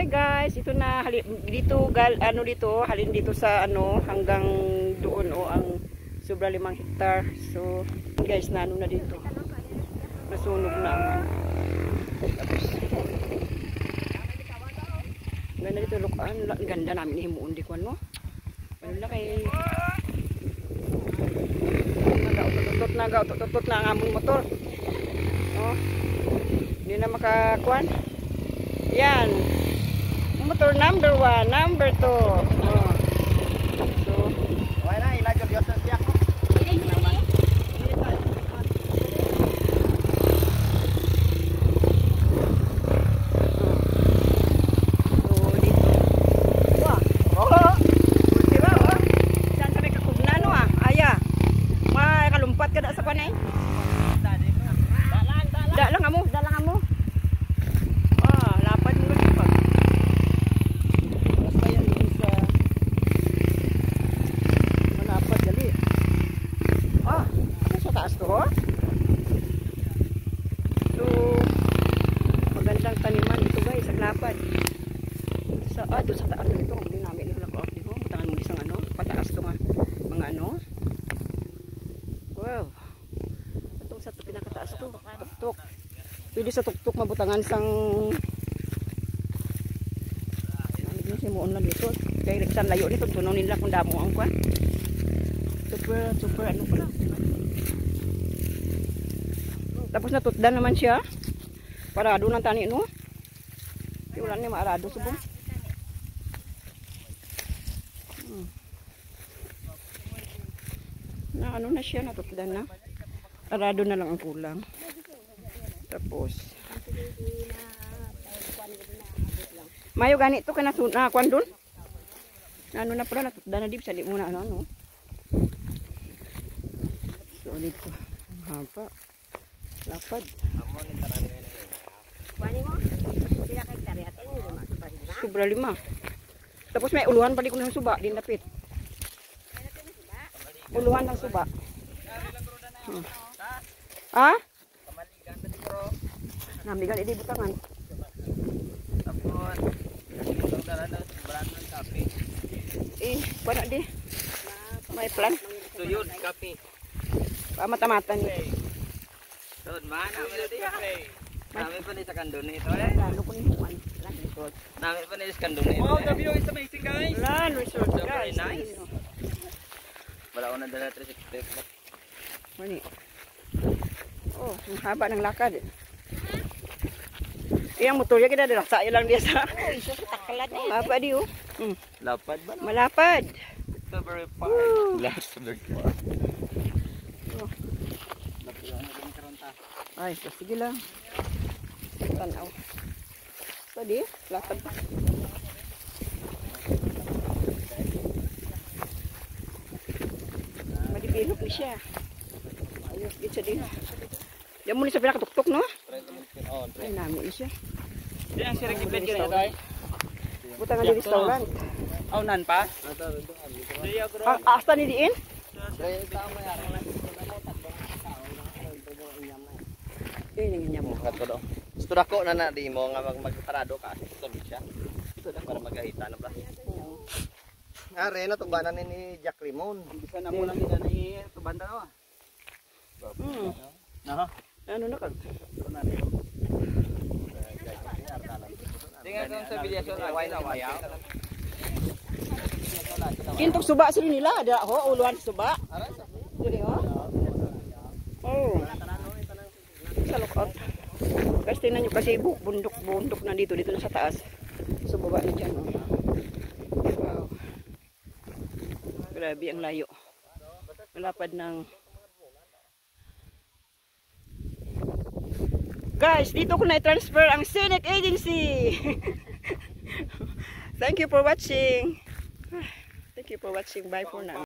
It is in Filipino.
Hi guys, ito na dito halin dito sa hanggang doon ang sobra 5 hektar. So guys, na dito. Nasunog na. Tapos ganda dito lukaan, ganda namin himuon di ko ano. Ano na kay tutot na ang among motor. Oh. Hindi na makakuan. Yan. Motor number 1, number 2. Oh. So, wala na ilagay yung sasyak ko. Magandang taniman ito guys, ang lapad. Doon sa taas nito, hindi namin ito nako. Di ba? Butangan mo isang pataas ko mga Wow. Itong sa pinakataas to, tuktok. Pwede sa tuktok mabutangan sang ano simuon lang dito. Kaya reksan layo nito, tunaw nila kung damo ang kwan. Super ano pala. Tapos natutdan naman siya. Parado ng tani no. Wala ni maarado subong. Na ano na siya, natutdan na. Arado na lang ang kulang. Tapos mayo ganito kana kwan doon. Ano na pala natutdan na dib sa di muna ano. So dito. Haba. Lapad. Sobra 5. Tapos may uluhan pa di ko ng suba din dapit. Uluhan ng suba. Ha? Namigan idi butangan. Tapos wala di. May plan. Tuyod kape. Mata-mata ni. Doon mana di. Nami pa ni sa kandun ito eh. Lalo ko ni Juan. Nami pa ni sa kandun ito. Wow, the view is amazing guys. Land resort guys. Very nice. Wala ko na dala 360. Mani. Oh, ang haba ng lakad. Iyang motorya kita dala sa lang dia sa. Oh, iso sa takalan eh. Haba di oh. Lapad ba? Malapad. It's very far. Last very far. Oh. Ay, sige lang. Tanaw. Pwede, lakad pa. Madipilok ni siya. Ayos, gitsa din. Yan muna sa pinakatuktok, no? Ay, namin siya. Yan ang sirang ipid ka na, butangan di restaurant. Aunan pa? Asta ni diin? Ini nga mo kato do. Gusto dako na di mo nga magparado ka sa siya. Gusto na para magahita na ba. Are na tubanan ni Jack Limon. Bisa na mo lang ni tubanda no. Nah. Ano na kag? Tingnan ko sa bilyasyon na wala waya. Kintok suba sila nila, ada ho uluan suba. Dili ho. Oh. Sa lookout. Guys, tingnan nyo kasi bundok na dito na sa taas. So, baba na dyan. Oh. Wow. Grabe ang layo. Malapad ng... Guys, dito ko na-transfer ang Scenic Agency. Thank you for watching. Thank you for watching. Bye for now.